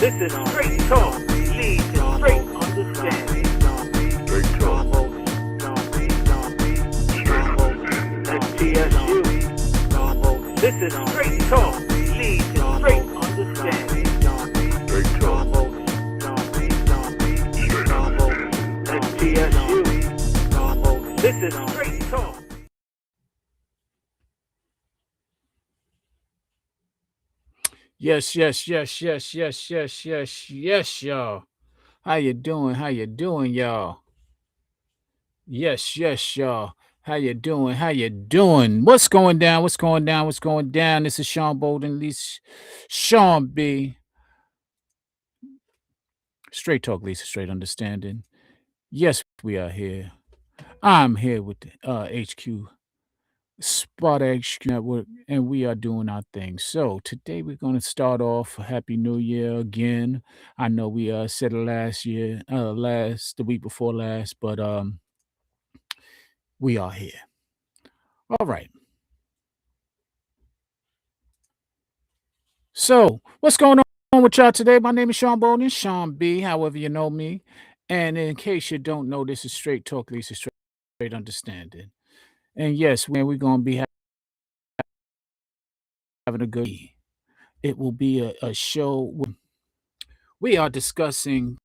This is straight talk, leads to straight understanding. Straight talk. That's TSU. This is straight talk, leads to straight understanding. Straight talk. That's TSU. This is straight talk. Yes, y'all. How you doing, y'all? Yes, y'all. How you doing? What's going down? This is Sean Bolden, Lisa, Sean B. Straight talk, Lisa, straight understanding. Yes, we are here. I'm here with HQ, Sparta HQ Network, and we are doing our thing. So today we're going to start off Happy New Year again. I know we said it the week before last, but we are here. All right. So what's going on with y'all today? My name is Sean Bolden, Sean B. However you know me, and in case you don't know, this is Straight Talk, Lisa, straight understanding. And yes, we're going to be having a good. It will be a show. We are discussing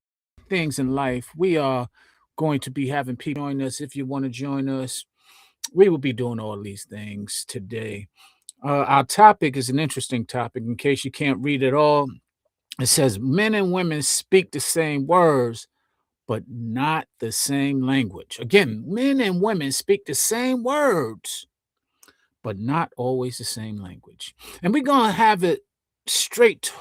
things in life. We are going to be having people join us. If you want to join us, we will be doing all these things today. Our topic is an interesting topic. In case you can't read it all, it says men and women speak the same words, but not the same language. Again, men and women speak the same words, but not always the same language. And we're going to have it straight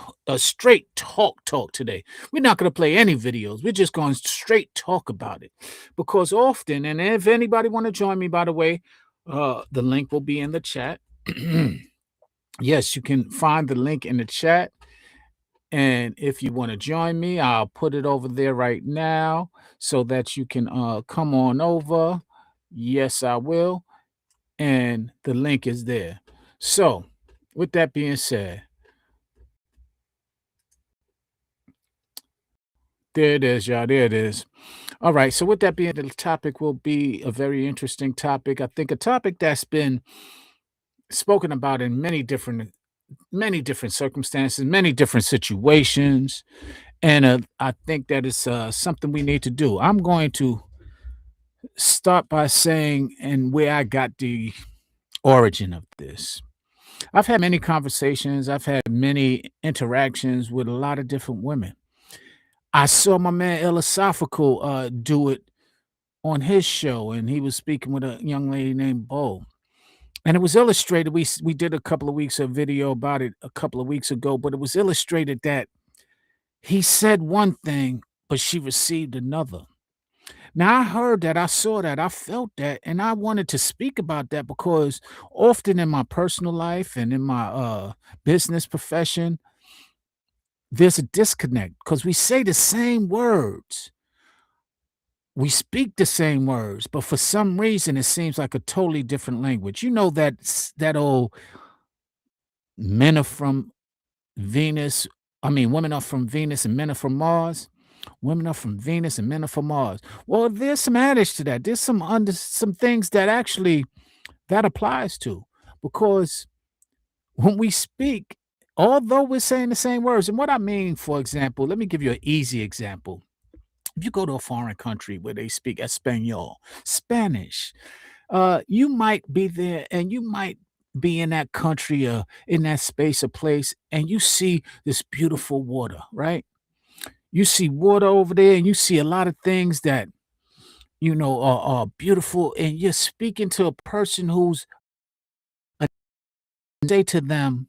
talk today. We're not going to play any videos. We're just going to straight talk about it, because often, and if anybody want to join me, by the way, the link will be in the chat. Yes, you can find the link in the chat, and if you want to join me, I'll put it over there right now so that you can come on over. Yes, I will. And the link is there. So with that being said, there it is, y'all. There it is. All right. So with that being, the topic will be a very interesting topic. I think a topic that's been spoken about in many different circumstances, many different situations, and I think that is something we need to do. I'm going to start by saying and where I got the origin of this. I've had many conversations. I've had many interactions with a lot of different women. I saw my man Philosophical do it on his show, and he was speaking with a young lady named Bo. And it was illustrated. We did a couple of weeks of video about it a couple of weeks ago, but it was illustrated that he said one thing, but she received another. Now I heard that, I saw that, I felt that, and I wanted to speak about that because often in my personal life and in my business profession, there's a disconnect because we say the same words. We speak the same words, but for some reason it seems like a totally different language. You know that old men are from Venus, women are from Venus and men are from Mars. Women are from Venus and men are from Mars. Well, there's some adage to that. There's some things that actually that applies to, because when we speak, although we're saying the same words, and what I mean, for example, let me give you an easy example. If you go to a foreign country where they speak Espanol, Spanish, you might be there and you might be in that country, in that space or place, and you see this beautiful water, right? You see water over there, and you see a lot of things that are beautiful, and you're speaking to a person who's say to them,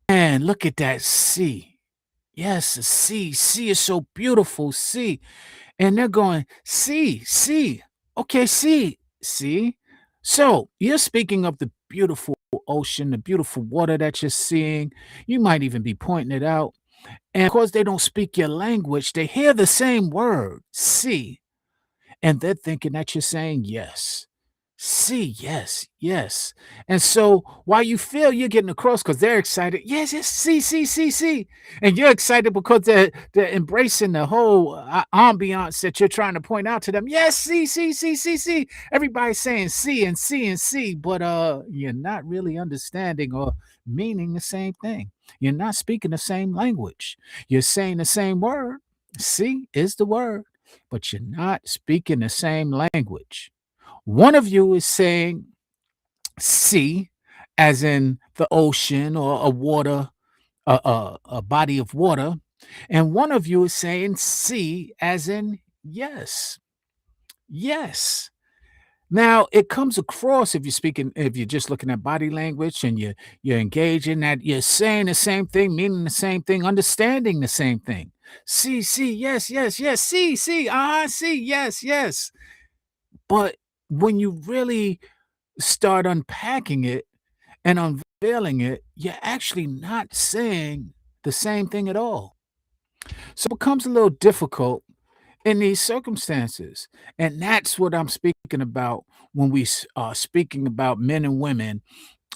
"Man, look at that sea. Yes, the sea. Sea is so beautiful. Sea." And they're going, "See. Okay, see." So you're speaking of the beautiful ocean, the beautiful water that you're seeing. You might even be pointing it out. And because they don't speak your language, they hear the same word, see, and they're thinking that you're saying yes. See, yes, yes. And so while you feel you're getting across because they're excited, yes, yes, see, see, see, see. And you're excited because they're embracing the whole ambiance that you're trying to point out to them. Yes, see, see, see, see, see. Everybody's saying see and see and see, but you're not really understanding or meaning the same thing. You're not speaking the same language. You're saying the same word. See is the word, but you're not speaking the same language. One of you is saying sea, as in the ocean or a water, a body of water, and one of you is saying see, as in yes, yes. Now it comes across if you're speaking, if you're just looking at body language and you're engaging that you're saying the same thing, meaning the same thing, understanding the same thing. See, yes, yes, yes, see, see, yes, yes. But when you really start unpacking it and unveiling it, you're actually not saying the same thing at all. So it becomes a little difficult in these circumstances. And that's what I'm speaking about when we are speaking about men and women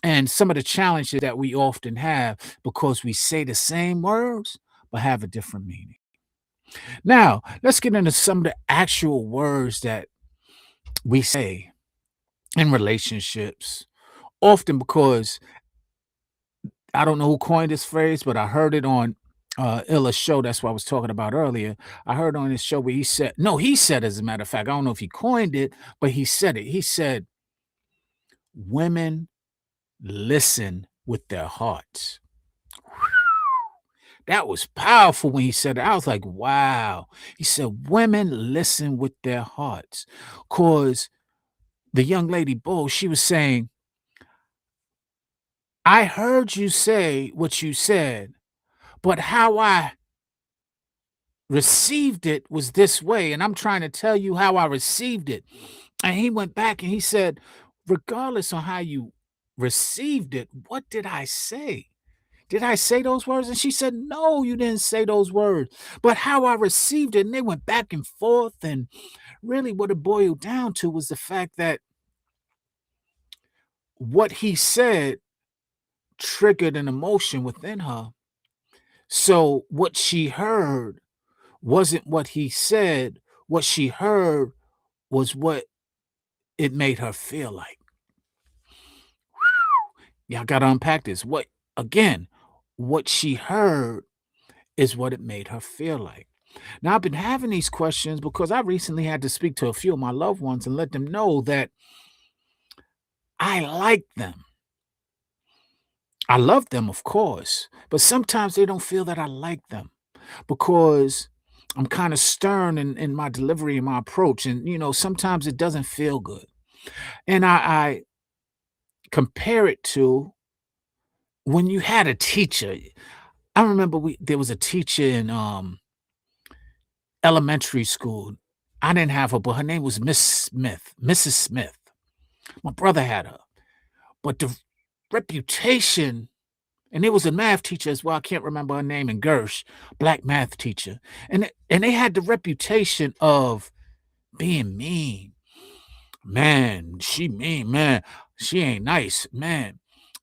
and some of the challenges that we often have because we say the same words but have a different meaning. Now, let's get into some of the actual words that we say in relationships, often because I don't know who coined this phrase, but I heard it on Illa's show. That's what I was talking about earlier. I heard on his show where he said, no, he said, as a matter of fact, I don't know if he coined it, but he said it. He said, women listen with their hearts. That was powerful when he said it. I was like, wow. He said, women listen with their hearts. Because the young lady, Bo, she was saying, I heard you say what you said, but how I received it was this way, and I'm trying to tell you how I received it. And he went back and he said, regardless on how you received it, what did I say? Did I say those words? And she said, no, you didn't say those words, but how I received it. And they went back and forth. And really, what it boiled down to was the fact that what he said triggered an emotion within her. So what she heard wasn't what he said. What she heard was what it made her feel like. Y'all gotta unpack this. What again, what she heard is what it made her feel like. Now, I've been having these questions because I recently had to speak to a few of my loved ones and let them know that I like them. I love them, of course, but sometimes they don't feel that I like them because I'm kind of stern in my delivery and my approach. And, sometimes it doesn't feel good. And I compare it to when you had a teacher. I remember there was a teacher in elementary school. I didn't have her, but her name was Miss Smith, Mrs. Smith. My brother had her. But the reputation, and it was a math teacher as well. I can't remember her name in Gersh, black math teacher. And they had the reputation of being mean. Man, she mean, man. She ain't nice, man.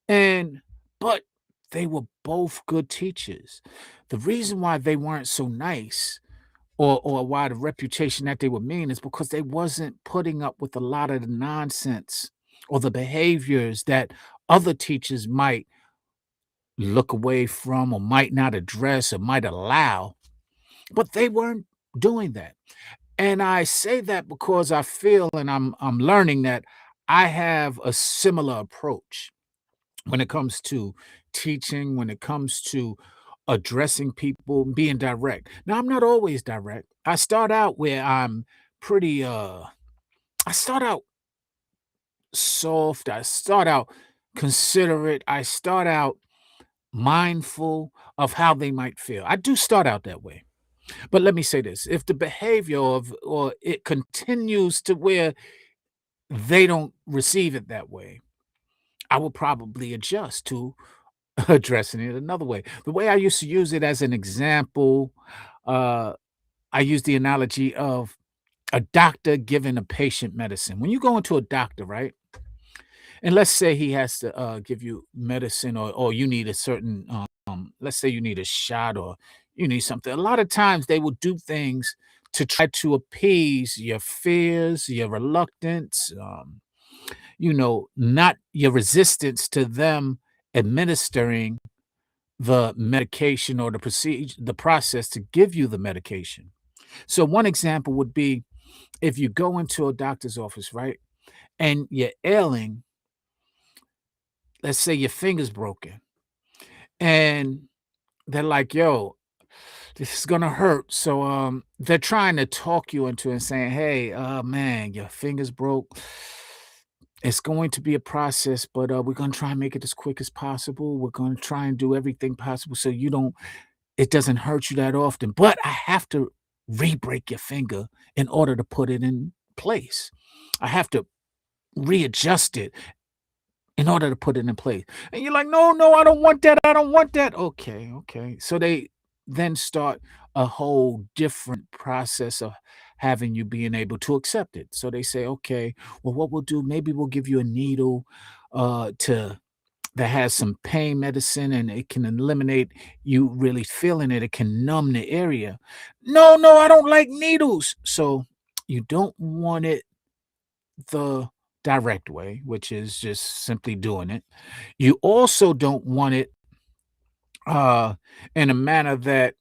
But they were both good teachers. The reason why they weren't so nice or why the reputation that they were mean is because they wasn't putting up with a lot of the nonsense or the behaviors that other teachers might look away from or might not address or might allow, but they weren't doing that. And I say that because I feel and I'm learning that I have a similar approach when it comes to teaching, when it comes to addressing people, being direct. Now, I'm not always direct. I start out where I'm pretty I start out soft, I start out considerate, I start out mindful of how they might feel. I do start out that way. But let me say this, if the behavior of or it continues to where they don't receive it that way, I will probably adjust to addressing it another way. The way I used to use it as an example, uh, I use the analogy of a doctor giving a patient medicine. When you go into a doctor, right? And let's say he has to give you medicine, or you need a certain let's say you need a shot, or you need something. A lot of times they will do things to try to appease your fears, your reluctance, not your resistance to them administering the medication, or the process to give you the medication. So one example would be, if you go into a doctor's office, right, and you're ailing, let's say your finger's broken, and they're like, "Yo, this is gonna hurt." So they're trying to talk you into it and saying, "Hey, man, your finger's broke. It's going to be a process, but we're gonna try and make it as quick as possible. We're gonna try and do everything possible so it doesn't hurt you that often. But I have to re-break your finger in order to put it in place. I have to readjust it in order to put it in place." And you're like, "No, no, I don't want that. I don't want that." Okay, okay. So they then start a whole different process of having you being able to accept it. So they say, "Okay, well, what we'll do, maybe we'll give you a needle to that has some pain medicine, and it can eliminate you really feeling it. It can numb the area." "No, no, I don't like needles." So you don't want it the direct way, which is just simply doing it. You also don't want it uh in a manner that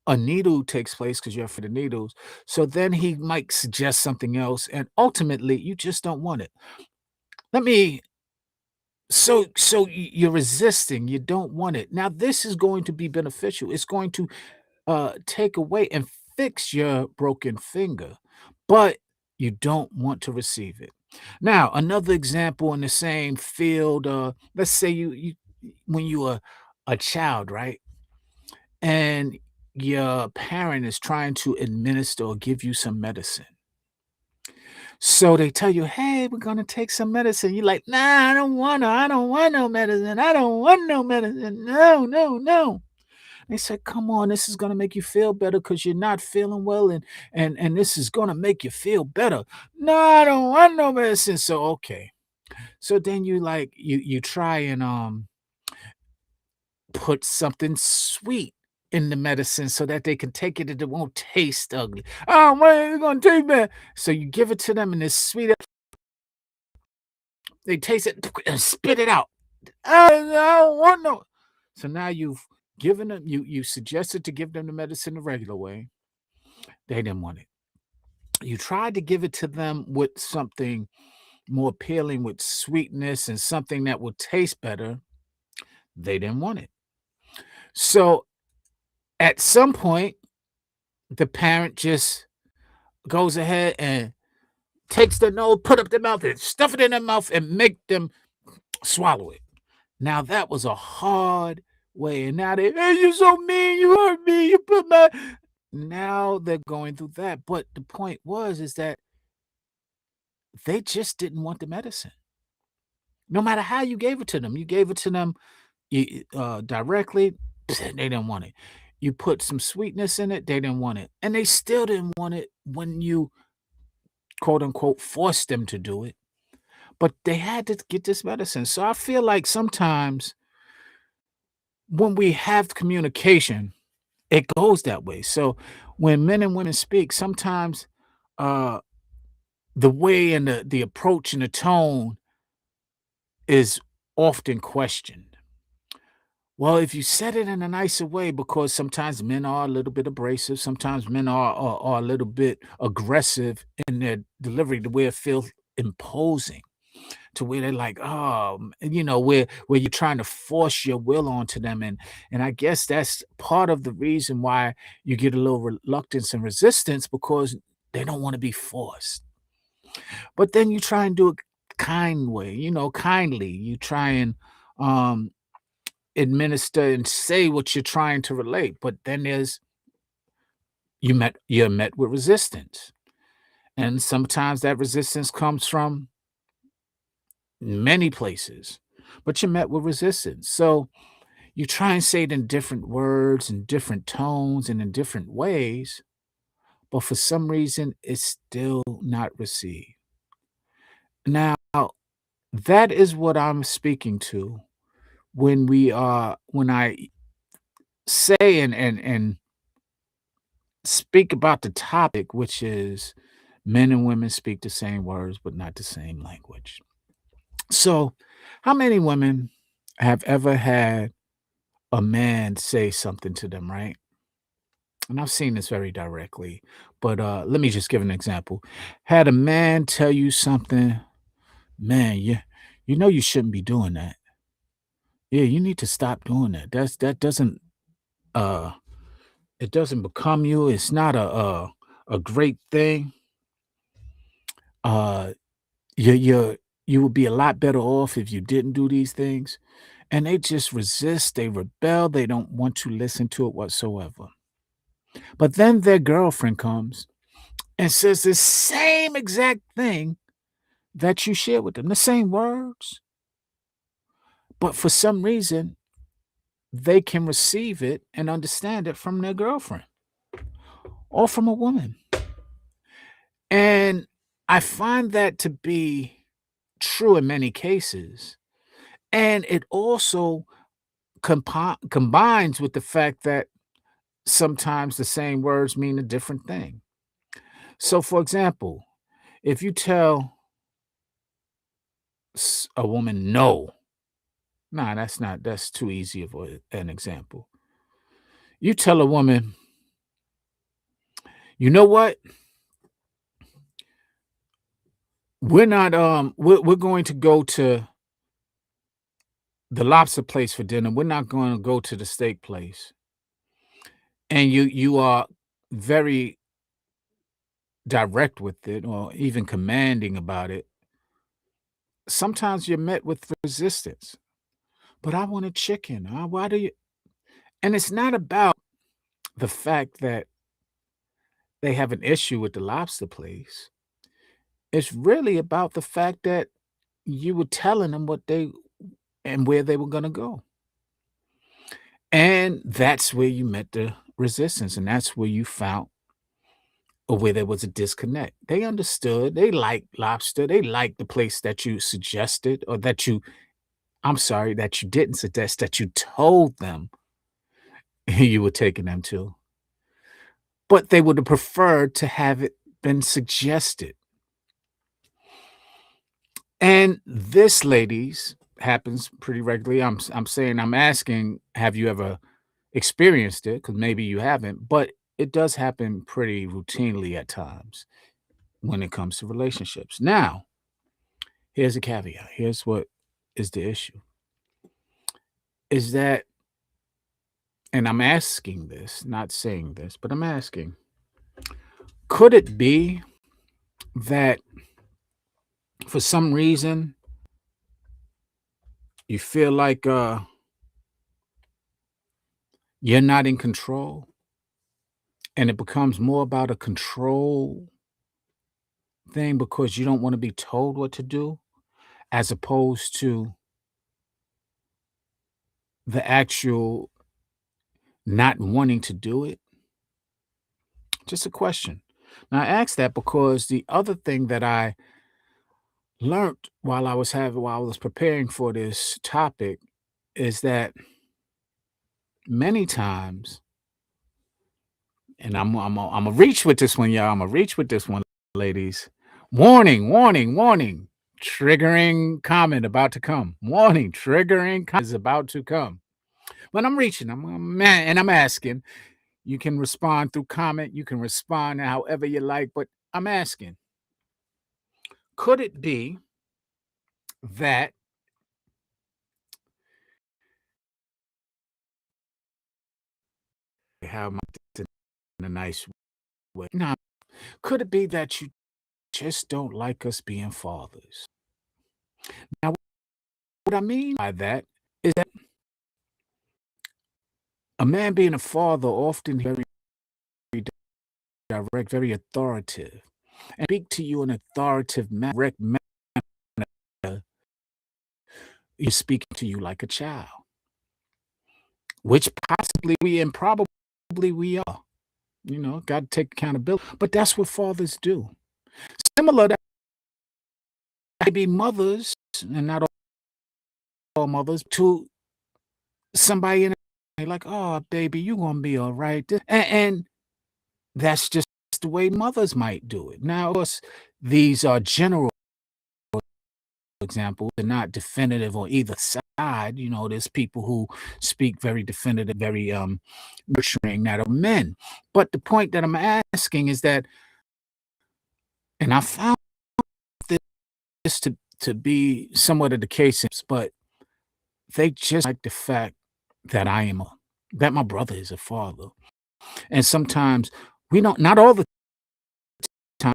a needle takes place, because you're for the needles. So then he might suggest something else, and ultimately you just don't want it. Let me you're resisting, you don't want it. Now this is going to be beneficial. It's going to take away and fix your broken finger, but you don't want to receive it. Now, another example in the same field, let's say you when you were a child, right? And your parent is trying to administer or give you some medicine. So they tell you, "Hey, we're gonna take some medicine." You're like, "Nah, I don't want no medicine. I don't want no medicine. No, no, no." They said, "Come on, this is gonna make you feel better because you're not feeling well, and this is gonna make you feel better." "No, I don't want no medicine." So okay. So then you try and put something sweet in the medicine so that they can take it and it won't taste ugly. "Oh man, it's gonna taste bad." So you give it to them and it's sweet. They taste it and spit it out. I don't want no. So now you've given them, you suggested to give them the medicine the regular way. They didn't want it. You tried to give it to them with something more appealing, with sweetness and something that would taste better. They didn't want it. So at some point, the parent just goes ahead and takes the nose, put up their mouth, and stuff it in their mouth and make them swallow it. Now that was a hard way. And now "Hey, you're so mean, you hurt me, you put my." Now they're going through that. But the point is that they just didn't want the medicine. No matter how you gave it to them, you gave it to them directly, they didn't want it. You put some sweetness in it, they didn't want it. And they still didn't want it when you quote unquote forced them to do it. But they had to get this medicine. So I feel like sometimes when we have communication, it goes that way. So when men and women speak, sometimes uh the way and the approach and the tone is often questioned. Well, if you said it in a nicer way, because sometimes men are a little bit abrasive, sometimes men are a little bit aggressive in their delivery, the way it feels imposing, to where they're like, "Oh," where you're trying to force your will onto them, and I guess that's part of the reason why you get a little reluctance and resistance, because they don't want to be forced. But then you try and do it kind way, kindly. You try and um administer and say what you're trying to relate, but then you're met with resistance. And sometimes that resistance comes from many places, but you're met with resistance. So you try and say it in different words and different tones and in different ways, but for some reason, it's still not received. Now, that is what I'm speaking to when I say and speak about the topic, which is men and women speak the same words, but not the same language. So, how many women have ever had a man say something to them, right? And I've seen this very directly, but let me just give an example. Had a man tell you something, man, you know you shouldn't be doing that. Yeah, you need to stop doing that. That doesn't uh it doesn't become you. It's not a great thing. Uh you would be a lot better off if you didn't do these things. And they just resist, they rebel, they don't want to listen to it whatsoever. But then their girlfriend comes and says the same exact thing that you shared with them, the same words. But for some reason, they can receive it and understand it from their girlfriend or from a woman. And I find that to be true in many cases. And it also combines with the fact that sometimes the same words mean a different thing. So, for example, if you tell a woman no, nah, that's too easy of an example. You tell a woman, you know what? We're going to go to the lobster place for dinner. We're not going to go to the steak place. And you are very direct with it or even commanding about it. Sometimes you're met with resistance. But I want a chicken. Why do you? And it's not about the fact that they have an issue with the lobster place. It's really about the fact that you were telling them what they and where they were going to go. And that's where you met the resistance. And that's where you found or where there was a disconnect. They understood. They liked lobster. They liked the place that you suggested or I'm sorry, that you didn't suggest, that you told them you were taking them to. But they would have preferred to have it been suggested. And this, ladies, happens pretty regularly. I'm asking, have you ever experienced it? Because maybe you haven't, but it does happen pretty routinely at times when it comes to relationships. Now, here's a caveat. Here's what is the issue. Is that, and I'm asking this, not saying this, but I'm asking, could it be that for some reason you feel like you're not in control and it becomes more about a control thing because you don't want to be told what to do as opposed to the actual not wanting to do it? Just a question. Now, I ask that because the other thing that I learned while I was preparing for this topic is that many times, and I'm a reach with this one, y'all. I'm a reach with this one, ladies. Warning, warning, warning. Triggering comment about to come. Warning, triggering comment is about to come. But I'm reaching, and I'm asking. You can respond through comment. You can respond however you like, but I'm asking, could it be that how my in a nice way? Now, could it be that you just don't like us being fathers? Now, what I mean by that is that a man being a father often very direct, very authoritative, and speak to you in authoritative direct manner. He's speaking to you like a child, which possibly we and probably we are. Got to take accountability. But that's what fathers do. Similar to maybe mothers, and not all mothers, to somebody in like, oh, baby, you gonna be all right. And that's just the way mothers might do it. Now, of course, these are general examples, they're not definitive on either side. There's people who speak very definitive, very nurturing that are men. But the point that I'm asking is that, and I found this to be somewhat of the case, but they just like the fact that that my brother is a father. And sometimes we don't, not all the time,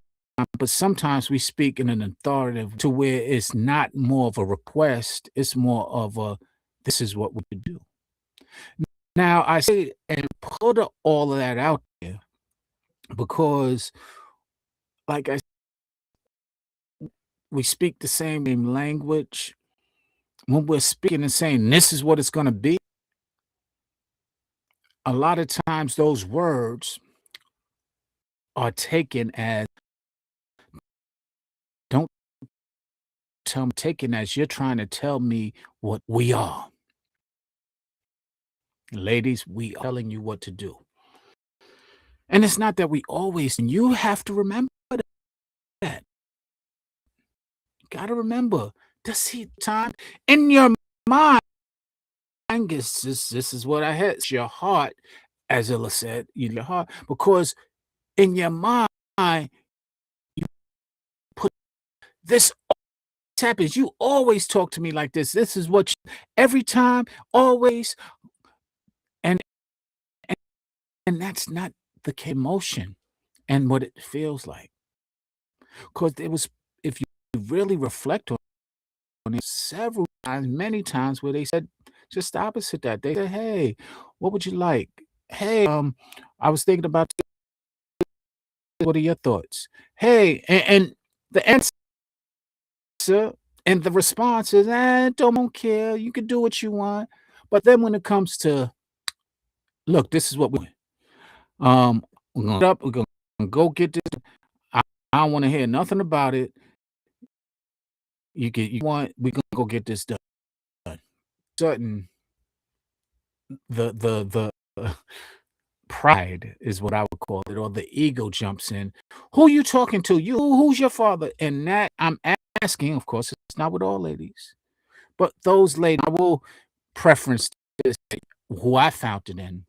but sometimes we speak in an authoritative to where it's not more of a request, it's more of a, this is what we do. Now, I say and put all of that out there because, like we speak the same language. When we're speaking and saying this is what it's going to be, a lot of times those words are taken as, don't tell me, taken as you're trying to tell me what we are. Ladies, we are telling you what to do. And it's not that we always, and you have to remember that. Got to remember, this time in your mind, this is what I had. It's your heart, as Ella said, in your heart, because in your mind, you put this happens. You always talk to me like this. This is what every time, always, and and that's not the emotion and what it feels like. Because it was, if you really reflect on it, several times, many times, where they said just the opposite. That they said, "Hey, what would you like? Hey, I was thinking about. What are your thoughts? Hey," and the answer and the response is, don't care. You can do what you want." But then when it comes to, look, this is what we're gonna go get this. I don't want to hear nothing about it. We gonna go get this done. Certain the pride is what I would call it, or the ego jumps in. Who you talking to? Who's your father? And that I'm asking, of course, it's not with all ladies, but those ladies, I will preference this, who I found it in,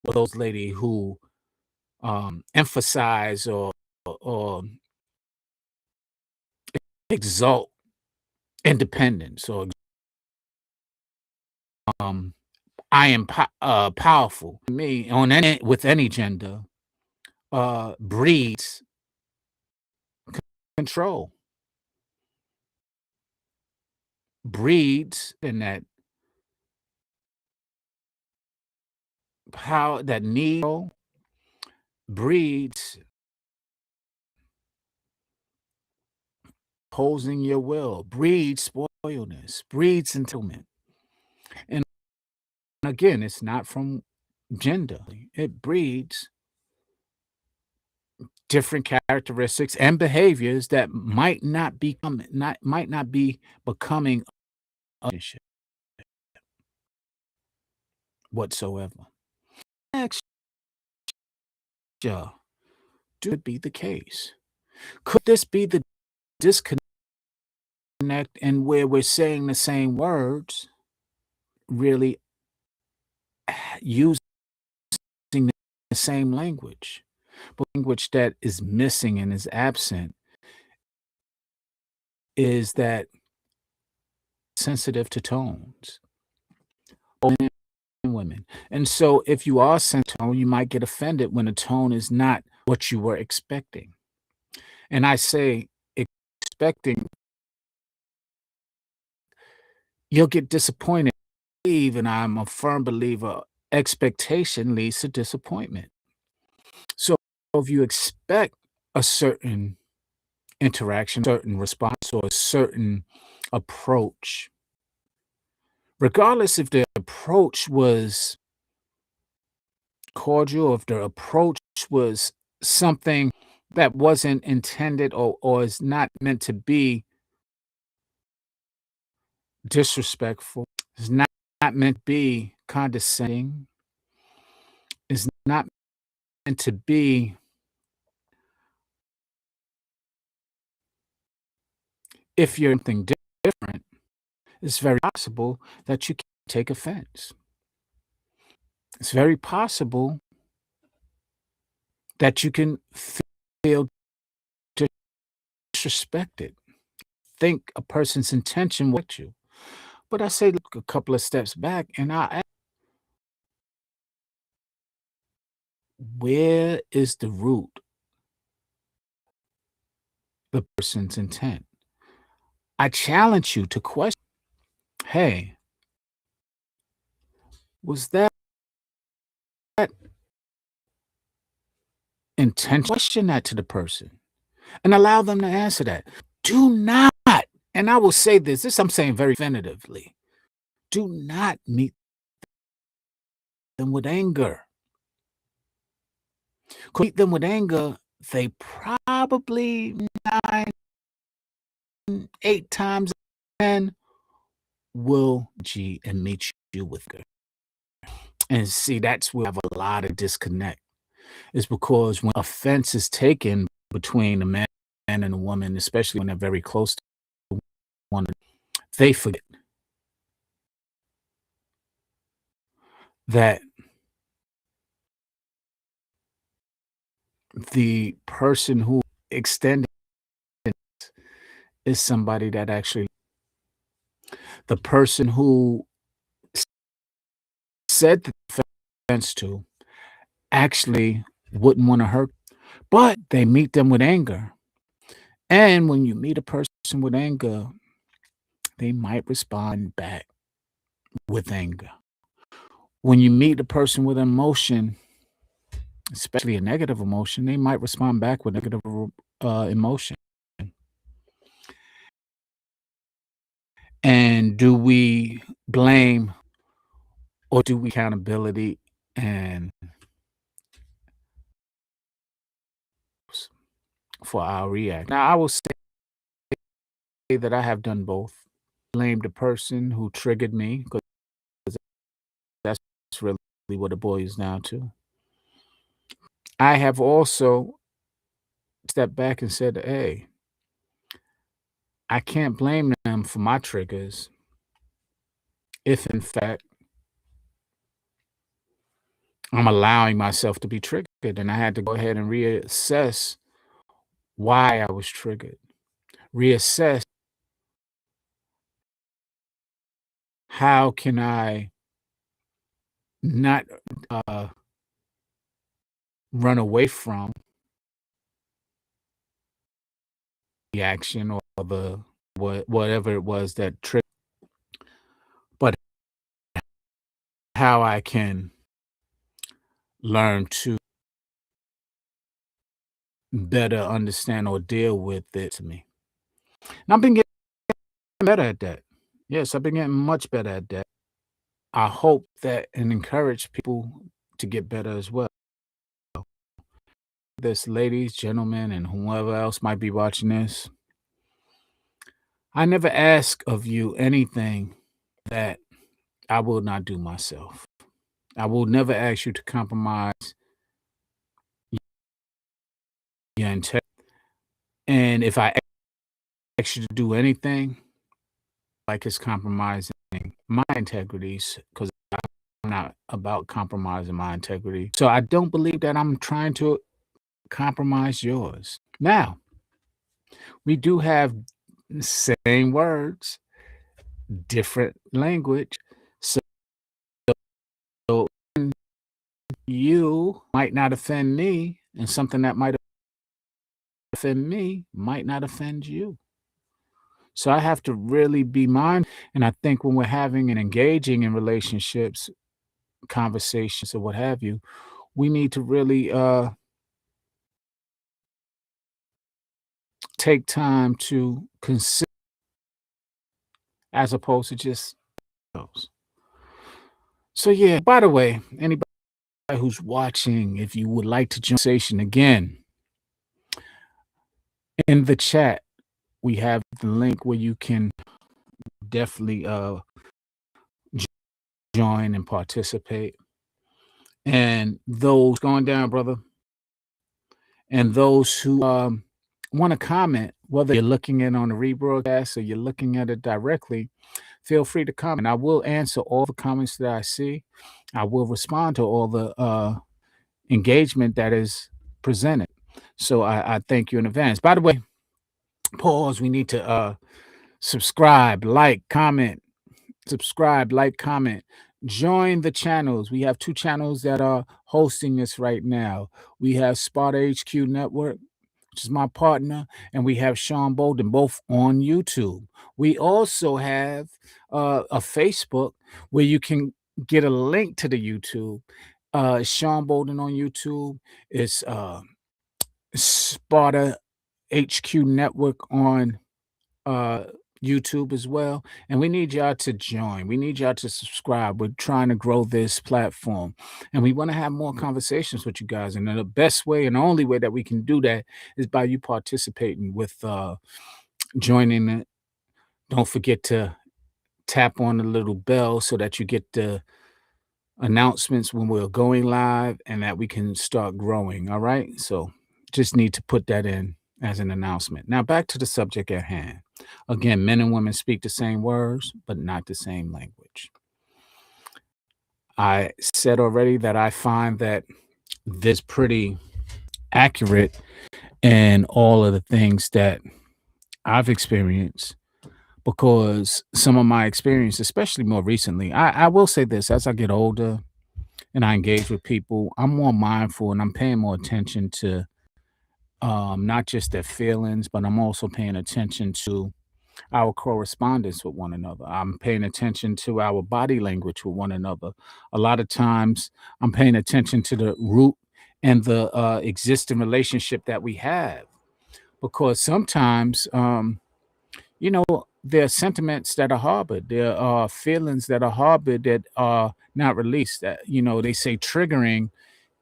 were those ladies who emphasize or exalt independence, or I am powerful. Me on with any gender breeds control, breeds in that power, that need, breeds opposing your will, breeds spoiledness, breeds entitlement. And again, it's not from gender. It breeds different characteristics and behaviors that might not be becoming a relationship whatsoever. Next, do it be the case? Could this be the disconnect, and where we're saying the same words, really using the same language, but language that is missing and is absent is that sensitive to tones, both men and women. And so if you are sensitive to tone, you might get offended when a tone is not what you were expecting. And I say expecting, you'll get disappointed. And I'm a firm believer, expectation leads to disappointment. So if you expect a certain interaction, certain response, or a certain approach, regardless if the approach was cordial, if the approach was something that wasn't intended or is not meant to be disrespectful, is not meant to be condescending, is not meant to be if you're something different, it's very possible that you can take offense. It's very possible that you can feel disrespected, think a person's intention with you. But I say look a couple of steps back and I ask, where is the root, the person's intent? I challenge you to question, hey, was that intention? Question that to the person and allow them to answer that. Do not, and I will say this I'm saying very definitively, do not meet them with anger. Meet them with anger, they probably 9, 8 times 10 will and meet you with good. And see, that's where I have a lot of disconnect. Is because when offense is taken between a man and a woman, especially when they're very close to one, they forget that the person who extended is somebody that actually the person who said the offense to actually wouldn't want to hurt, but they meet them with anger. And when you meet a person with anger, they might respond back with anger. When you meet a person with emotion, especially a negative emotion, they might respond back with negative emotion. And do we blame or do we accountability and for our reaction? Now, I will say that I have done both. Blame the person who triggered me because that's really what it boils down to. I have also stepped back and said, hey, I can't blame them for my triggers if, in fact, I'm allowing myself to be triggered. And I had to go ahead and reassess why I was triggered, reassess how can I not run away from the action or the whatever it was that triggered, but how I can learn to better understand or deal with it to me. And I've been getting better at that. Yes, I've been getting much better at that. I hope that and encourage people to get better as well. This ladies, gentlemen, and whoever else might be watching this. I never ask of you anything that I will not do myself. I will never ask you to compromise your integrity. And if I ask you to do anything, like it's compromising my integrities, because I'm not about compromising my integrity. So I don't believe that I'm trying to compromise yours. Now, we do have the same words, different language. So you might not offend me, and something that might offend me might not offend you. So I have to really be mindful. And I think when we're having and engaging in relationships, conversations, or what have you, we need to really take time to consider as opposed to just those. So yeah, by the way, anybody who's watching, if you would like to join the conversation again, in the chat, we have the link where you can definitely join and participate. And those going down, brother, and those who want to comment, whether you're looking at it on the rebroadcast or you're looking at it directly, feel free to comment. I will answer all the comments that I see. I will respond to all the engagement that is presented. So I thank you in advance. By the way, pause. We need to subscribe, like, comment, subscribe, like, comment. Join the channels. We have 2 channels that are hosting this right now. We have Sparta HQ Network, which is my partner, and we have Sean Bolden, both on YouTube. We also have a Facebook where you can get a link to the YouTube. Sean Bolden on YouTube. It's Sparta HQ Network on YouTube as well. And we need y'all to join. We need y'all to subscribe. We're trying to grow this platform, and we want to have more conversations with you guys. And the best way and the only way that we can do that is by you participating with joining it. Don't forget to tap on the little bell so that you get the announcements when we're going live and that we can start growing. All right. So just need to put that in as an announcement. Now back to the subject at hand. Again, men and women speak the same words, but not the same language. I said already that I find that this pretty accurate in all of the things that I've experienced, because some of my experience, especially more recently, I will say this: as I get older and I engage with people, I'm more mindful and I'm paying more attention to not just their feelings, but I'm also paying attention to our correspondence with one another. I'm paying attention to our body language with one another. A lot of times I'm paying attention to the root and the existing relationship that we have, because sometimes there are sentiments that are harbored, there are feelings that are harbored that are not released. That they say triggering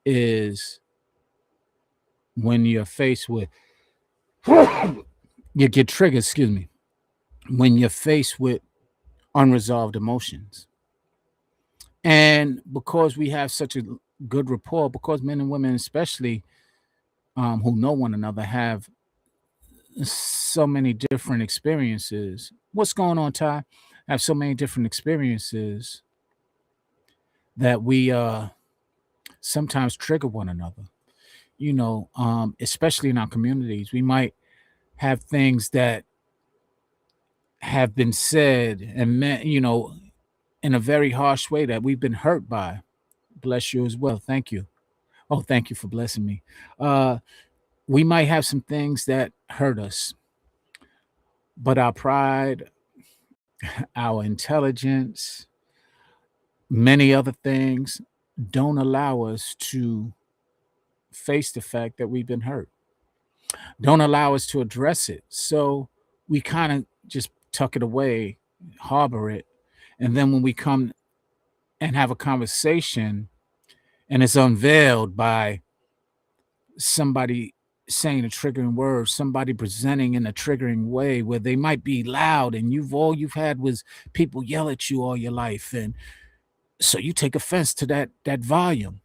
is when you're faced with you get triggered, excuse me, when you're faced with unresolved emotions. And because we have such a good rapport, because men and women especially who know one another have so many different experiences. What's going on, Ty? Have so many different experiences that we sometimes trigger one another. Especially in our communities, we might have things that have been said and meant, in a very harsh way that we've been hurt by. Bless you as well. Thank you. Oh, thank you for blessing me. We might have some things that hurt us, but our pride, our intelligence, many other things don't allow us to face the fact that we've been hurt, don't allow us to address it. So we kind of just tuck it away, harbor it. And then when we come and have a conversation and it's unveiled by somebody saying a triggering word, somebody presenting in a triggering way where they might be loud and all you've had was people yell at you all your life. And so you take offense to that volume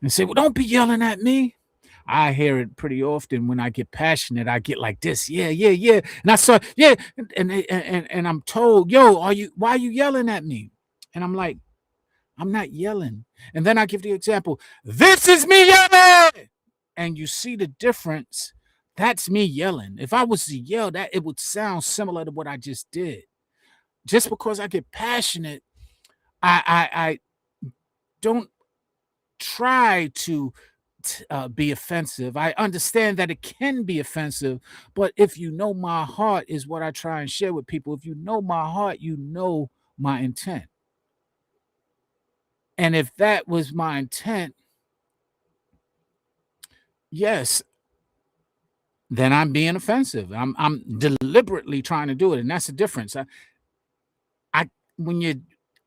and say, well, don't be yelling at me. I hear it pretty often when I get passionate. I get like this, yeah, yeah, yeah. And I saw, yeah, and I'm told, yo, why are you yelling at me? And I'm like, I'm not yelling. And then I give the example, this is me yelling. And you see the difference. That's me yelling. If I was to yell, that it would sound similar to what I just did. Just because I get passionate, I don't try to be offensive. I understand that it can be offensive, but if you know my heart is what I try and share with people. If you know my heart, you know my intent. And if that was my intent, yes, then I'm being offensive. I'm deliberately trying to do it, and that's the difference. When you're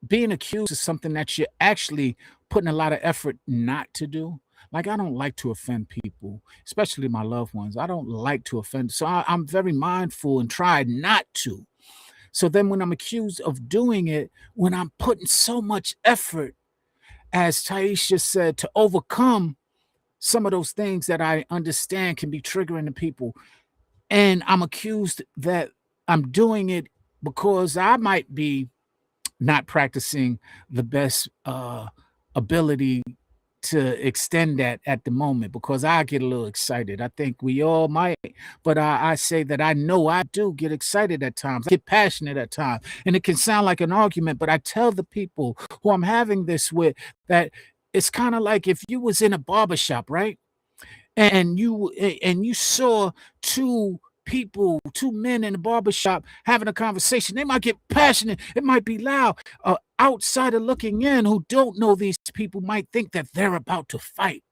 being accused is something that you're actually putting a lot of effort not to do. Like, I don't like to offend people, especially my loved ones. I don't like to offend. So I'm very mindful and try not to. So then when I'm accused of doing it, when I'm putting so much effort, as Taisha said, to overcome some of those things that I understand can be triggering to people, and I'm accused that I'm doing it because I might be not practicing the best ability to extend that at the moment, because I get a little excited. I think we all might, but I say that I know I do get excited at times. I get passionate at times, and it can sound like an argument, but I tell the people who I'm having this with that it's kind of like if you was in a barber shop, right? And you saw two men in the barber shop having a conversation. They might get passionate, it might be loud. Outsider looking in who don't know these people might think that they're about to fight.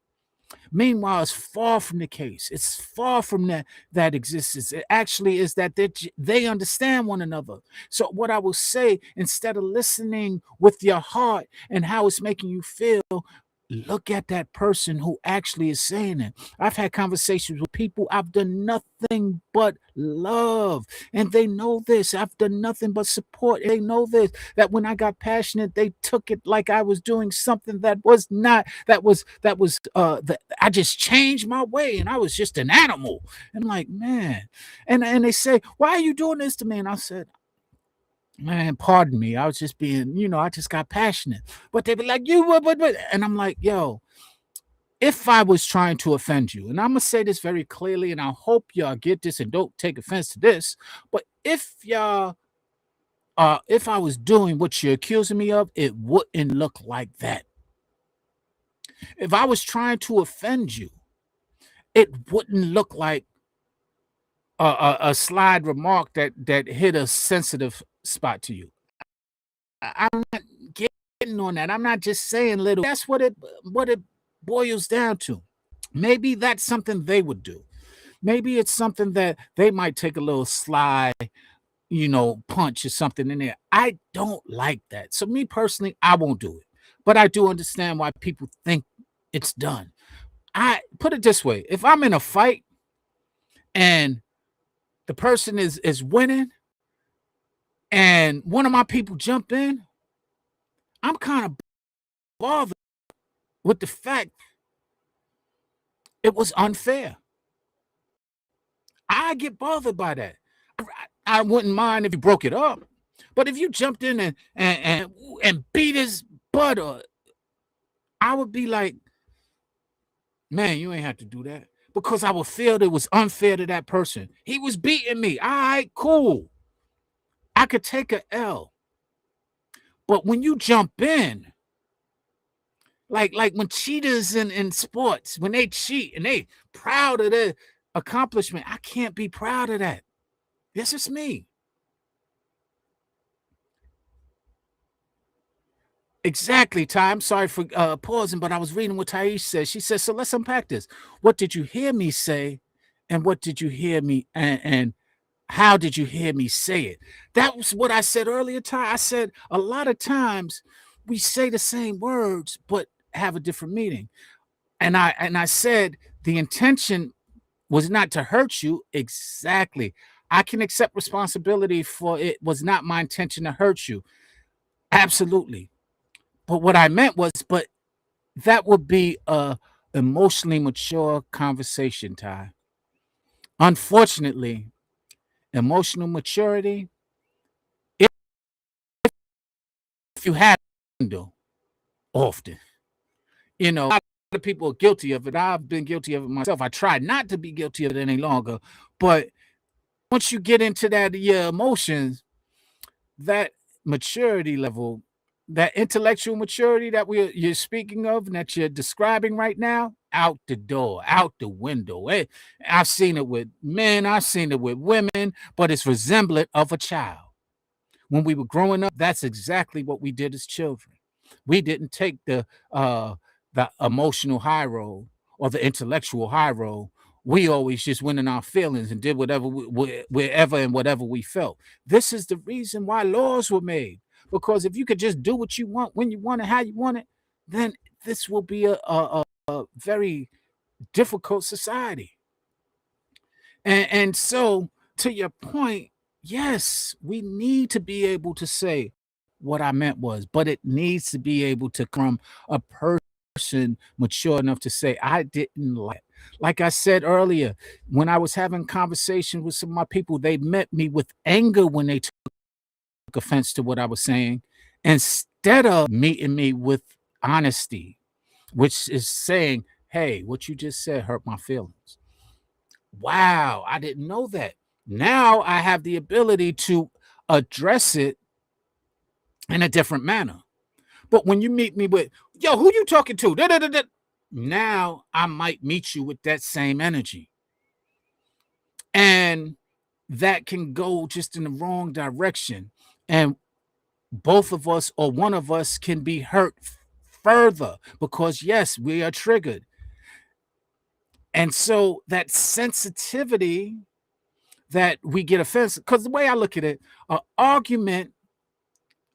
Meanwhile, it's far from the case. It's far from that existence. It actually is that they understand one another. So what I will say, instead of listening with your heart and how it's making you feel, look at that person who actually is saying it. I've had conversations with people I've done nothing but love, and they know this. I've done nothing but support. They know this, that when I got passionate, they took it like I was doing something that was not, that I just changed my way and I was just an animal. And I'm like, man. And they say, why are you doing this to me? And I said, man, pardon me. I was just being, I just got passionate. But they be like, you what, but, and I'm like, yo, if I was trying to offend you, and I'm gonna say this very clearly, and I hope y'all get this and don't take offense to this, but if I was doing what you're accusing me of, it wouldn't look like that. If I was trying to offend you, it wouldn't look like a slide remark that hit a sensitive spot to you. I'm not getting on that. I'm not just saying little. That's what it boils down to. Maybe that's something they would do. Maybe it's something that they might take a little slide, punch or something in there. I don't like that. So me personally, I won't do it. But I do understand why people think it's done. I put it this way: if I'm in a fight and the person is winning and one of my people jump in, I'm kind of bothered with the fact it was unfair. I get bothered by that. I wouldn't mind if you broke it up, but if you jumped in and beat his butt, I would be like, man, you ain't have to do that, because I would feel it was unfair to that person. He was beating me. All right, cool. I could take a L, but when you jump in, like when cheaters in sports, when they cheat and they proud of their accomplishment, I can't be proud of that. This is me. Exactly, Ty. I'm sorry for pausing, but I was reading what Thais said. She says, so let's unpack this. What did you hear me say? And what did you hear me and how did you hear me say it? That was what I said earlier, Ty. I said a lot of times we say the same words, but have a different meaning. And I said the intention was not to hurt you. Exactly. I can accept responsibility for it was not my intention to hurt you. Absolutely. But what I meant was, but that would be a emotionally mature conversation, Ty. Unfortunately, emotional maturity, if you handle often, a lot of people are guilty of it. I've been guilty of it myself. I try not to be guilty of it any longer. But once you get into that, your emotions, that maturity level, that intellectual maturity that you're speaking of and that you're describing right now, out the door, out the window. I've seen it with men, I've seen it with women, but it's resemblant of a child. When we were growing up, that's exactly what we did as children. We didn't take the emotional high road or the intellectual high road. We always just went in our feelings and did whatever wherever and whatever we felt. This is the reason why laws were made, Because if you could just do what you want, when you want it, how you want it, then this will be a very difficult society. And so, to your point, yes, we need to be able to say what I meant was, but it needs to be able to come a person mature enough to say, I didn't like I said earlier, when I was having conversation with some of my people, they met me with anger when they took offense to what I was saying, instead of meeting me with honesty, which is saying, hey, what you just said hurt my feelings. Wow, I didn't know that. Now I have the ability to address it in a different manner. But when you meet me with, yo, who you talking to? Da, da, da, da. Now I might meet you with that same energy. And that can go just in the wrong direction. And both of us or one of us can be hurt further because, yes, we are triggered. And so that sensitivity that we get offensive, because the way I look at it, an argument,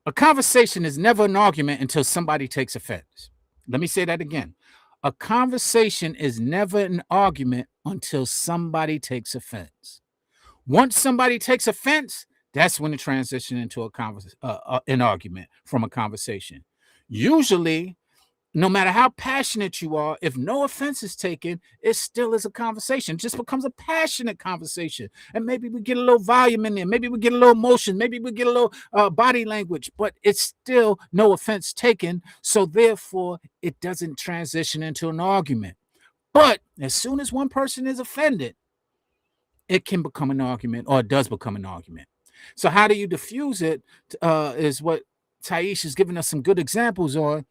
a conversation is never an argument until somebody takes offense. Let me say that again. A conversation is never an argument until somebody takes offense. Once somebody takes offense, that's when it transitions into an argument from a conversation. Usually, no matter how passionate you are, if no offense is taken, it still is a conversation. It just becomes a passionate conversation. And maybe we get a little volume in there. Maybe we get a little emotion. Maybe we get a little body language, but it's still no offense taken. So therefore, it doesn't transition into an argument. But as soon as one person is offended, it can become an argument, or it does become an argument. So how do you diffuse it is what Taisha has given us some good examples on.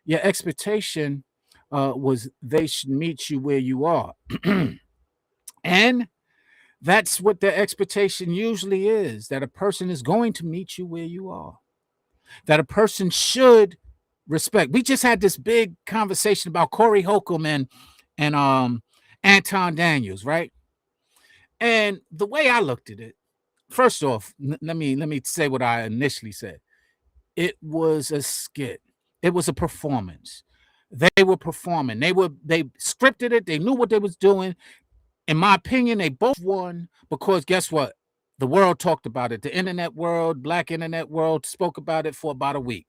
Your expectation was they should meet you where you are. And that's what their expectation usually is, that a person is going to meet you where you are, that a person should respect. We just had this big conversation about Corey Holcomb and Anton Daniels, right? And the way I looked at it, first off, let me say what I initially said. It was a skit. It was a performance. They were performing. They scripted it. They knew what they was doing. In my opinion, they both won because guess what? The world talked about it. The internet world, black internet world spoke about it for about a week.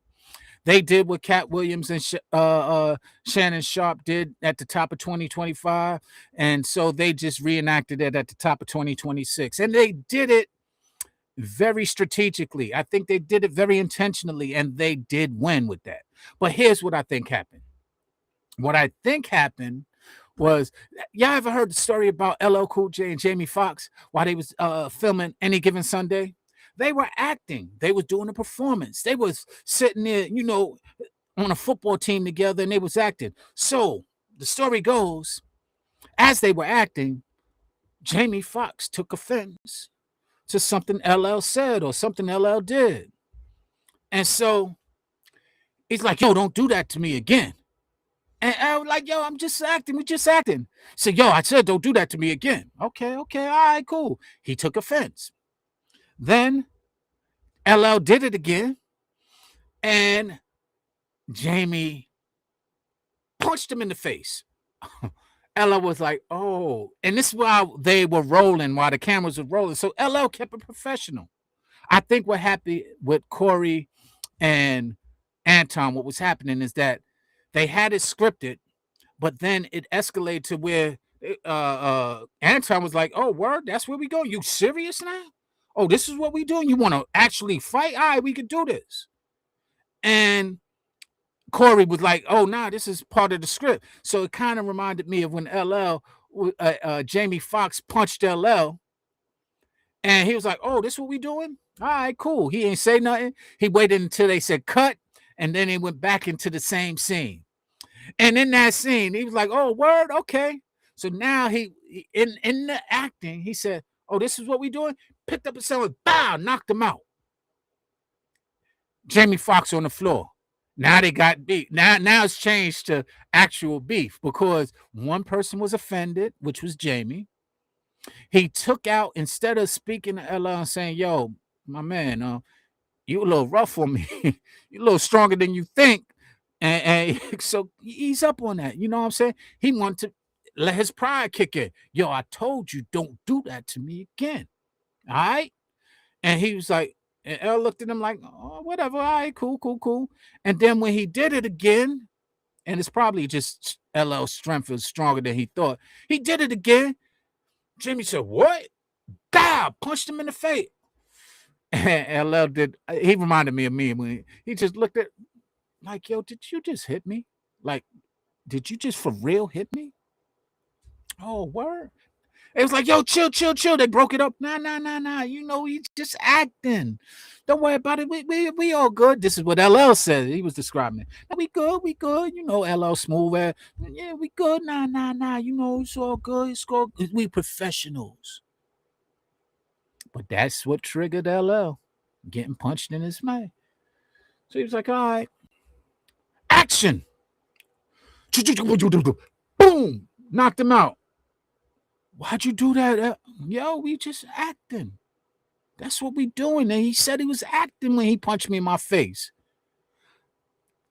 They did what Cat Williams and Shannon Sharp did at the top of 2025. And so they just reenacted it at the top of 2026. And they did it very strategically. I think they did it very intentionally, and they did win with that. But here's what I think happened. What I think happened was, y'all ever heard the story about LL Cool J and Jamie Foxx while they was filming Any Given Sunday? They were acting. They was doing a performance. They was sitting there, on a football team together, and they was acting. So the story goes, as they were acting, Jamie Foxx took offense to something LL said or something LL did. And so he's like, yo, don't do that to me again. And I was like, yo, I'm just acting. We're just acting. So, yo, I said, don't do that to me again. Okay, all right, cool. He took offense. Then LL did it again. And Jamie punched him in the face. LL was like, oh, and this is while they were rolling, while the cameras were rolling. So LL kept it professional. I think what happened with Corey and Anton, what was happening is that they had it scripted, but then it escalated to where Anton was like, oh, word, that's where we go. You serious now? Oh, this is what we doing? You want to actually fight? All right, we could do this. And Corey was like, oh, nah, this is part of the script. So it kind of reminded me of when Jamie Foxx punched LL, and he was like, oh, this is what we doing? All right, cool. He ain't say nothing. He waited until they said cut, and then he went back into the same scene. And in that scene, he was like, oh, word, okay. So now he in the acting, he said, oh, this is what we doing? Picked up his cell, bow, knocked him out. Jamie Foxx on the floor. Now they got beef. Now it's changed to actual beef because one person was offended, which was Jamie. He took out, instead of speaking to LL and saying, yo, my man, you a little rough on me. You a little stronger than you think. And so he's up on that. You know what I'm saying? He wanted to let his pride kick in. Yo, I told you, don't do that to me again. All right. And he was like, and L looked at him like, oh, whatever. All right, cool, cool, cool. And then when he did it again, and it's probably just LL's strength is stronger than he thought. He did it again. Jimmy said, what? God, punched him in the face. And LL did. He reminded me of me when he just looked at like, yo, did you just hit me? Like, did you just for real hit me? Oh, word. It was like, yo, chill, chill, chill. They broke it up. Nah, nah, nah, nah. You know, he's just acting. Don't worry about it. We all good. This is what LL said. He was describing it. "Nah, we good, we good. You know, LL smooth. Yeah, we good. Nah, nah, nah. You know, it's all good. It's all good. We professionals. But that's what triggered LL getting punched in his mouth. So he was like, all right, action. Boom. Knocked him out. Why'd you do that? Yo, we just acting. That's what we doing. And he said he was acting when he punched me in my face.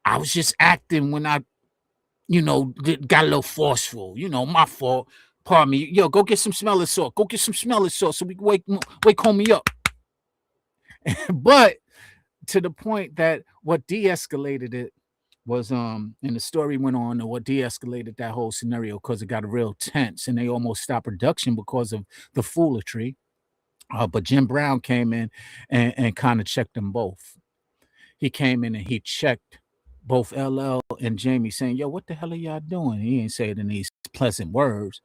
I was just acting when I, got a little forceful. My fault. Pardon me. Yo, go get some smelling salt. Go get some smelling salt so we can wake homie up. But to the point that what de-escalated it was and the story went on, or what de-escalated that whole scenario, because it got real tense and they almost stopped production because of the foolery. But Jim Brown came in and kind of checked them both. He came in and he checked both LL and Jamie, saying, yo, what the hell are y'all doing? He ain't say it in these pleasant words.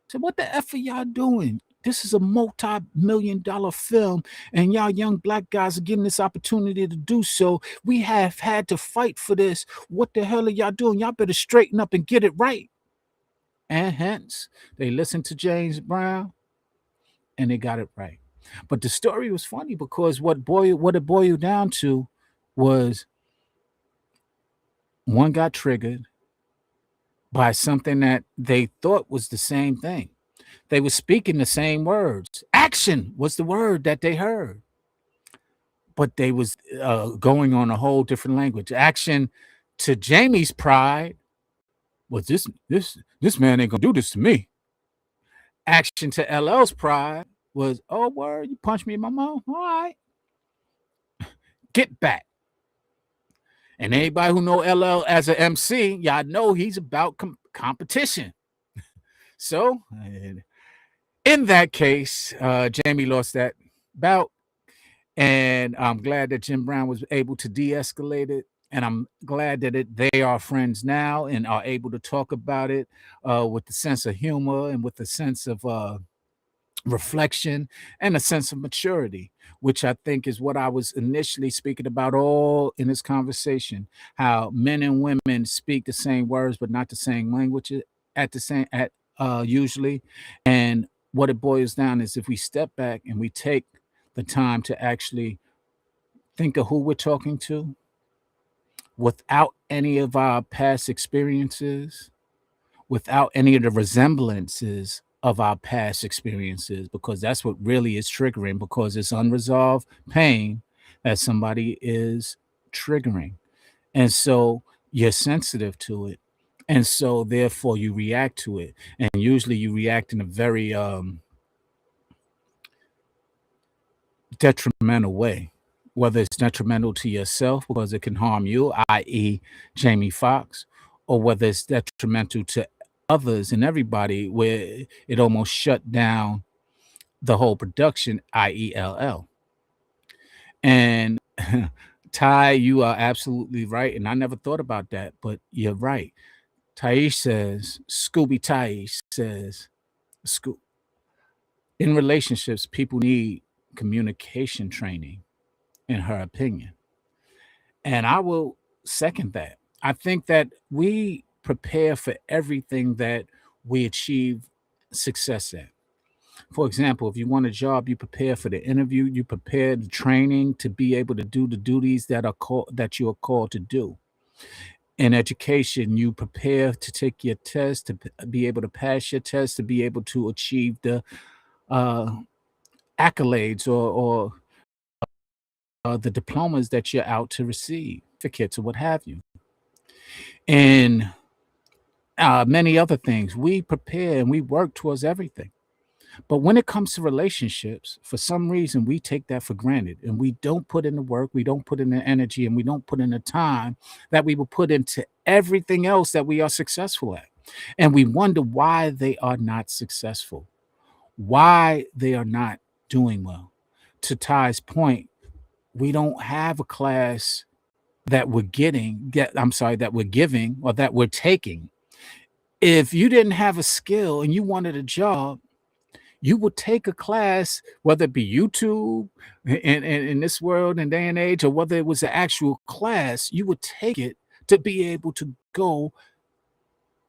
He said, what the F are y'all doing? This is a multi-million-dollar film, and y'all young black guys are getting this opportunity to do so. We have had to fight for this. What the hell are y'all doing? Y'all better straighten up and get it right. And hence, they listened to James Brown, and they got it right. But the story was funny because what it boiled down to was one got triggered by something that they thought was the same thing. They were speaking the same words. Action was the word that they heard, but they was going on a whole different language. Action to Jamie's pride was this man ain't gonna do this to me. Action to LL's pride was, oh word, you punched me in my mouth. All right, get back. And anybody who know LL as an MC, y'all know he's about competition. So in that case, Jamie lost that bout. And I'm glad that Jim Brown was able to de-escalate it. And I'm glad that they are friends now and are able to talk about it with the sense of humor and with the sense of reflection and a sense of maturity, which I think is what I was initially speaking about all in this conversation. How men and women speak the same words but not the same language usually. And what it boils down is, if we step back and we take the time to actually think of who we're talking to without any of our past experiences, without any of the resemblances of our past experiences, because that's what really is triggering, because it's unresolved pain that somebody is triggering. And so you're sensitive to it. And so therefore you react to it. And usually you react in a very detrimental way, whether it's detrimental to yourself because it can harm you, i.e., Jamie Foxx, or whether it's detrimental to others and everybody, where it almost shut down the whole production, i.e., LL. And Ty, you are absolutely right. And I never thought about that, but you're right. Taish says, Scooby Taish says, in relationships, people need communication training, in her opinion. And I will second that. I think that we prepare for everything that we achieve success at. For example, if you want a job, you prepare for the interview, you prepare the training to be able to do the duties that you are called to do. In education, you prepare to take your test, to be able to pass your test, to be able to achieve the uh, accolades or the diplomas that you're out to receive, certificates or what have you, and many other things. We prepare and we work towards everything. But when it comes to relationships, for some reason, we take that for granted and we don't put in the work, we don't put in the energy, and we don't put in the time that we will put into everything else that we are successful at. And we wonder why they are not successful, why they are not doing well. To Ty's point, we don't have a class that we're giving or that we're taking. If you didn't have a skill and you wanted a job, you would take a class, whether it be YouTube in this world and day and age, or whether it was an actual class, you would take it to be able to go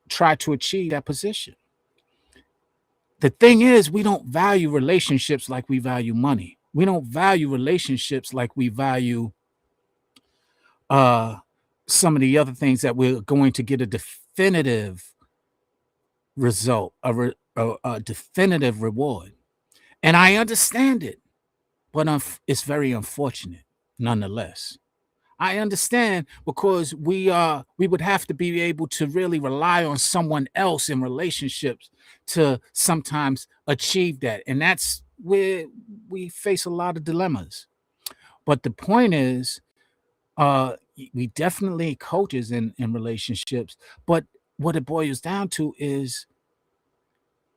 try to achieve that position. The thing is, we don't value relationships like we value money. We don't value relationships like we value uh, some of the other things that we're going to get a definitive result, a definitive reward. And I understand it, but it's very unfortunate nonetheless. I understand because we would have to be able to really rely on someone else in relationships to sometimes achieve that. And that's where we face a lot of dilemmas. But the point is, we definitely coaches in relationships, but what it boils down to is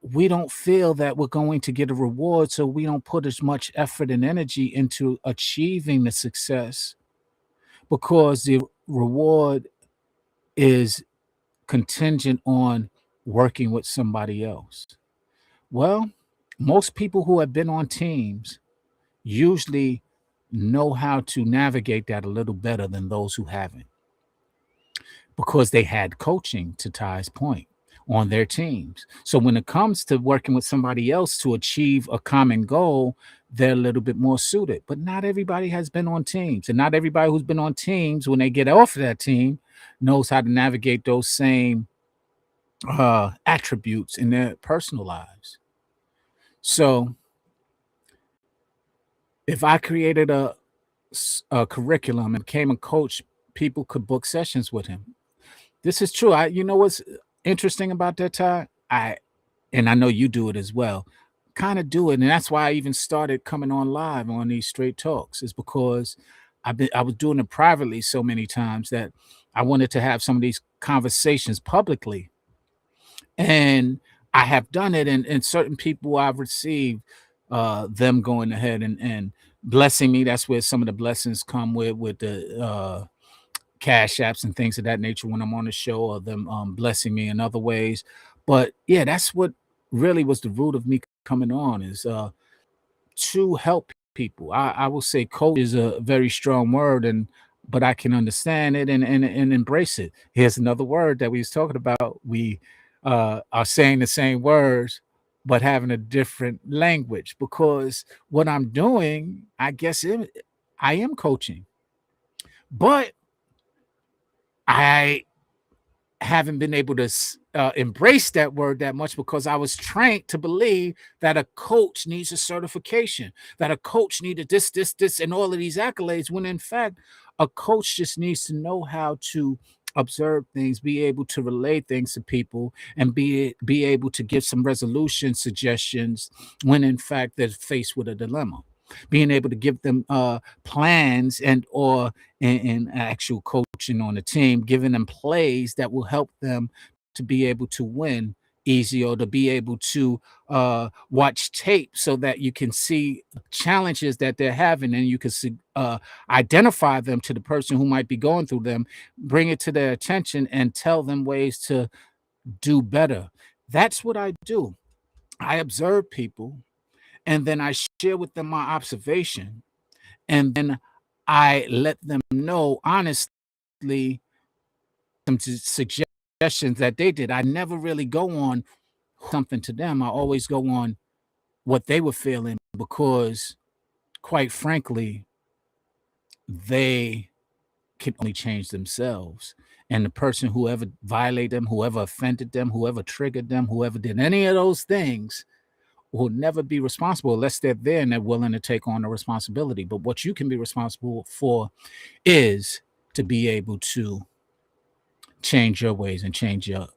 we don't feel that we're going to get a reward, so we don't put as much effort and energy into achieving the success because the reward is contingent on working with somebody else. Well, most people who have been on teams usually know how to navigate that a little better than those who haven't because they had coaching, to Ty's point, on their teams. So when it comes to working with somebody else to achieve a common goal, they're a little bit more suited. But not everybody has been on teams, and not everybody who's been on teams, when they get off of that team, knows how to navigate those same attributes in their personal lives. So if I created a curriculum and became a coach, people could book sessions with him. This is true. You know what's interesting about that, Ty? And I know you do it as well. Kind of do it, and that's why I even started coming on live on these straight talks. Is because I was doing it privately so many times that I wanted to have some of these conversations publicly, and I have done it. And certain people I've received them going ahead and blessing me. That's where some of the blessings come with the cash apps and things of that nature when I'm on the show, or them blessing me in other ways. But yeah, that's what really was the root of me coming on, is to help people. I will say coach is a very strong word, and but I can understand it and embrace it. Here's another word that we was talking about. We are saying the same words but having a different language, because what I'm doing, I guess I am coaching, but I haven't been able to embrace that word that much because I was trained to believe that a coach needs a certification, that a coach needed this, and all of these accolades, when in fact, a coach just needs to know how to observe things, be able to relay things to people, and be able to give some resolution suggestions when in fact they're faced with a dilemma. Being able to give them plans and actual coaching on the team, giving them plays that will help them to be able to win easy, or to be able to watch tape so that you can see challenges that they're having, and you can see, identify them to the person who might be going through them, bring it to their attention, and tell them ways to do better. That's what I do. I observe people, and then I share with them my observation, and then I let them know honestly some suggestions that they did. I never really go on something to them. I always go on what they were feeling, because quite frankly, they can only change themselves. And the person, whoever violated them, whoever offended them, whoever triggered them, whoever did any of those things, will never be responsible unless they're there and they're willing to take on the responsibility. But what you can be responsible for is to be able to change your ways and change your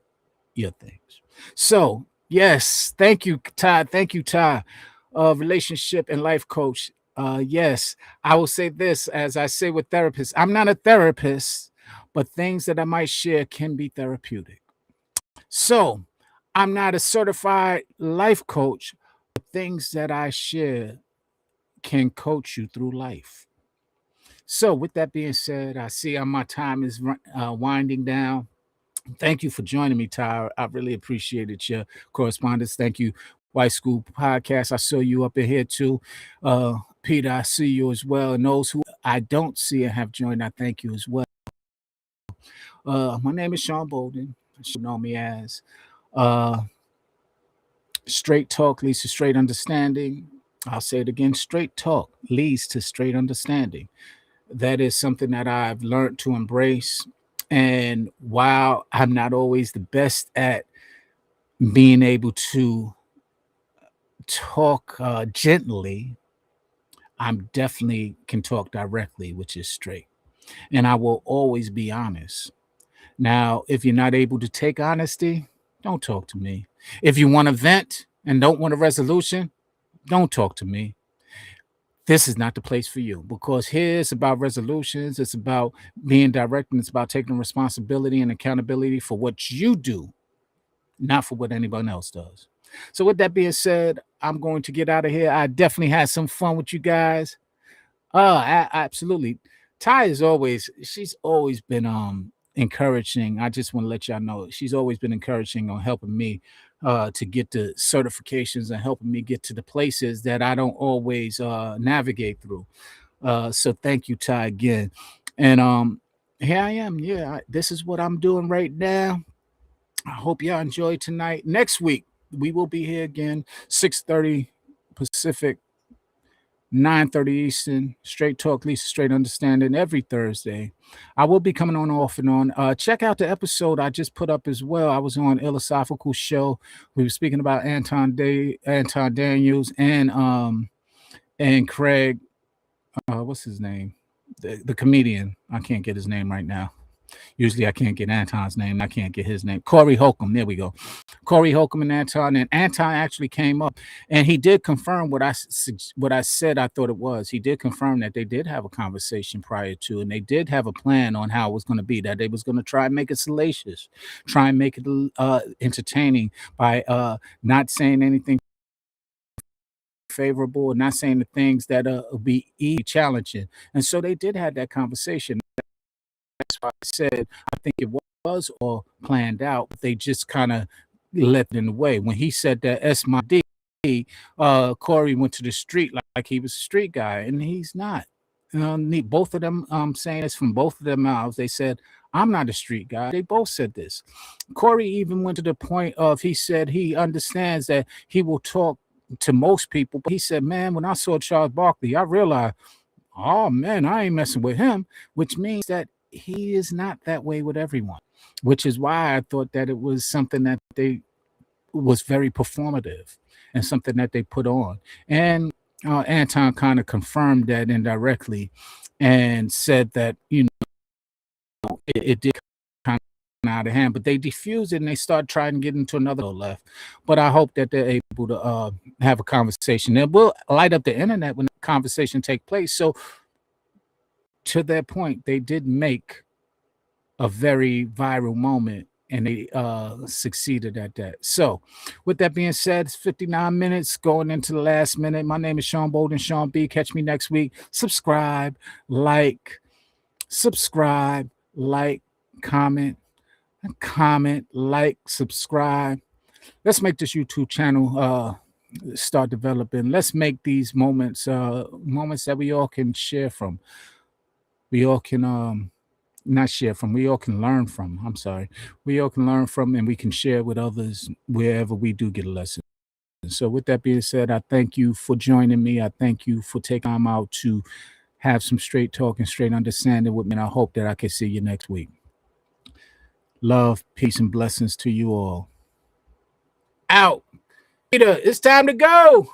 things. So, yes, thank you, Ty. Thank you, Ty, relationship and life coach. Yes, I will say this as I say with therapists. I'm not a therapist, but things that I might share can be therapeutic. So, I'm not a certified life coach, but things that I share can coach you through life. So, with that being said, I see my time is winding down. Thank you for joining me, Ty. I really appreciated your correspondence. Thank you, White School Podcast. I saw you up in here too. Peter, I see you as well. And those who I don't see and have joined, I thank you as well. My name is Sean Bolden. You know me as uh, Straight Talk leads to straight understanding. I'll say it again, straight talk leads to straight understanding. That is something that I've learned to embrace. And while I'm not always the best at being able to talk gently, I'm definitely can talk directly, which is straight. And I will always be honest. Now, if you're not able to take honesty, don't talk to me. If you want to vent and don't want a resolution, don't talk to me. This is not the place for you because here it's about resolutions, it's about being direct, and it's about taking responsibility and accountability for what you do, not for what anyone else does. So, with that being said, I'm going to get out of here. I definitely had some fun with you guys. Absolutely. Ty is always she's always been encouraging. I just want to let y'all know she's always been encouraging on helping me to get the certifications and helping me get to the places that I don't always navigate through. So thank you, Ty, again. And here I am. Yeah, this is what I'm doing right now. I hope y'all enjoy tonight. Next week we will be here again, 6:30 Pacific, 9:30 Eastern, Straight Talk, Lisa Straight Understanding every Thursday. I will be coming on off and on. Check out the episode I just put up as well. I was on Philosophical Show. We were speaking about Anton Daniels and Craig. What's his name? The comedian. I can't get his name right now. Usually I can't get Anton's name. I can't get his name. Corey Holcomb. There we go. Corey Holcomb and Anton. And Anton actually came up and he did confirm what I said I thought it was. He did confirm that they did have a conversation prior to, and they did have a plan on how it was going to be, that they was going to try and make it salacious, try and make it entertaining by not saying anything favorable, not saying the things that will be challenging. And so they did have that conversation. That's why I said I think it was all planned out. They just kind of left it in the way. When he said that S my D, Corey went to the street like he was a street guy, and he's not. Both of them saying this from both of their mouths. They said, I'm not a street guy. They both said this. Corey even went to the point of he said he understands that he will talk to most people, but he said, man, when I saw Charles Barkley, I realized, oh man, I ain't messing with him, which means that he is not that way with everyone, which is why I thought that it was something that they was very performative and something that they put on. And Anton kind of confirmed that indirectly and said that, it did kind of out of hand, but they diffused it and they started trying to get into another left. But I hope that they're able to have a conversation. It will light up the internet when the conversation take place. So to their point, they did make a very viral moment and they succeeded at that. So with that being said, it's 59 minutes going into the last minute. My name is Sean Bolden, Sean B. Catch me next week. Subscribe, like, comment, like, subscribe. Let's make this YouTube channel start developing. Let's make these moments that we all can share from. We all can not share from, we all can learn from. I'm sorry. We all can learn from and we can share with others wherever we do get a lesson. So with that being said, I thank you for joining me. I thank you for taking time out to have some straight talk and straight understanding with me. And I hope that I can see you next week. Love, peace, and blessings to you all. Out. It's time to go.